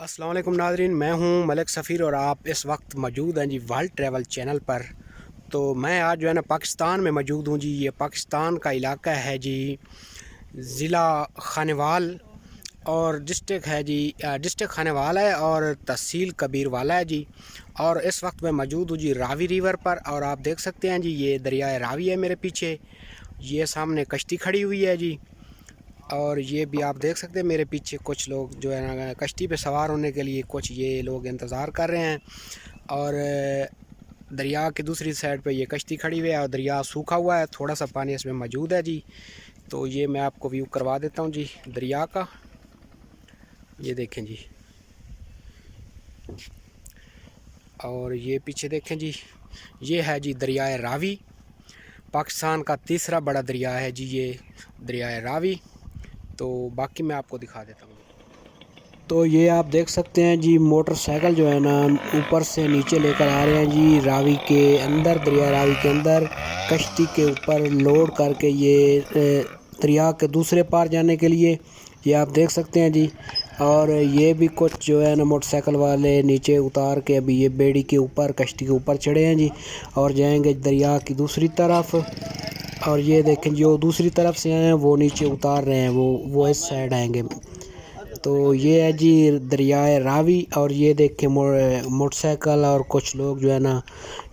السلام علیکم ناظرین، میں ہوں ملک سفیر اور آپ اس وقت موجود ہیں جی ورلڈ ٹریول چینل پر۔ تو میں آج جو ہے نا پاکستان میں موجود ہوں جی۔ یہ پاکستان کا علاقہ ہے جی، ضلع خانوال اور ڈسٹرکٹ ہے جی، ڈسٹرکٹ خانوال ہے اور تحصیل کبیر والا ہے جی۔ اور اس وقت میں موجود ہوں جی راوی ریور پر، اور آپ دیکھ سکتے ہیں جی یہ دریائے راوی ہے میرے پیچھے، یہ سامنے کشتی کھڑی ہوئی ہے جی۔ اور یہ بھی آپ دیکھ سکتے ہیں میرے پیچھے کچھ لوگ جو ہے نا کشتی پہ سوار ہونے کے لیے کچھ یہ لوگ انتظار کر رہے ہیں، اور دریا کی دوسری سائڈ پہ یہ کشتی کھڑی ہوئی ہے اور دریا سوکھا ہوا ہے، تھوڑا سا پانی اس میں موجود ہے جی۔ تو یہ میں آپ کو ویو کروا دیتا ہوں جی دریا کا، یہ دیکھیں جی، اور یہ پیچھے دیکھیں جی، یہ ہے جی دریائے راوی، پاکستان کا تیسرا بڑا دریا ہے جی یہ دریائے راوی۔ تو باقی میں آپ کو دکھا دیتا ہوں۔ تو یہ آپ دیکھ سکتے ہیں جی موٹر سائیکل جو ہے نا اوپر سے نیچے لے کر آ رہے ہیں جی راوی کے اندر، دریا راوی کے اندر کشتی کے اوپر لوڈ کر کے، یہ دریا کے دوسرے پار جانے کے لیے، یہ آپ دیکھ سکتے ہیں جی۔ اور یہ بھی کچھ جو ہے نا موٹر سائیکل والے نیچے اتار کے ابھی یہ بیڑی کے اوپر، کشتی کے اوپر چڑھے ہیں جی، اور جائیں گے دریا کی دوسری طرف۔ اور یہ دیکھیں جو دوسری طرف سے آئے ہیں وہ نیچے اتار رہے ہیں، وہ اس سائڈ آئیں گے۔ تو یہ ہے جی دریائے راوی، اور یہ دیکھیں موٹر سائیکل اور کچھ لوگ جو ہے نا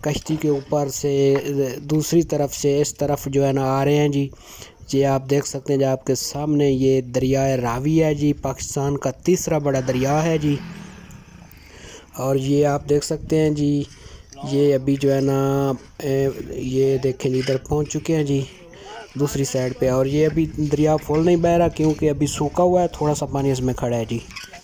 کشتی کے اوپر سے دوسری طرف سے اس طرف جو ہے نا آ رہے ہیں جی۔ یہ آپ دیکھ سکتے ہیں جی آپ کے سامنے، یہ دریائے راوی ہے جی، پاکستان کا تیسرا بڑا دریا ہے جی۔ اور یہ آپ دیکھ سکتے ہیں جی، یہ ابھی جو ہے نا یہ دیکھیں جی ادھر پہنچ چکے ہیں جی دوسری سائڈ پہ، اور یہ ابھی دریا فل نہیں بہ رہا کیونکہ ابھی سوکھا ہوا ہے، تھوڑا سا پانی اس میں کھڑا ہے جی۔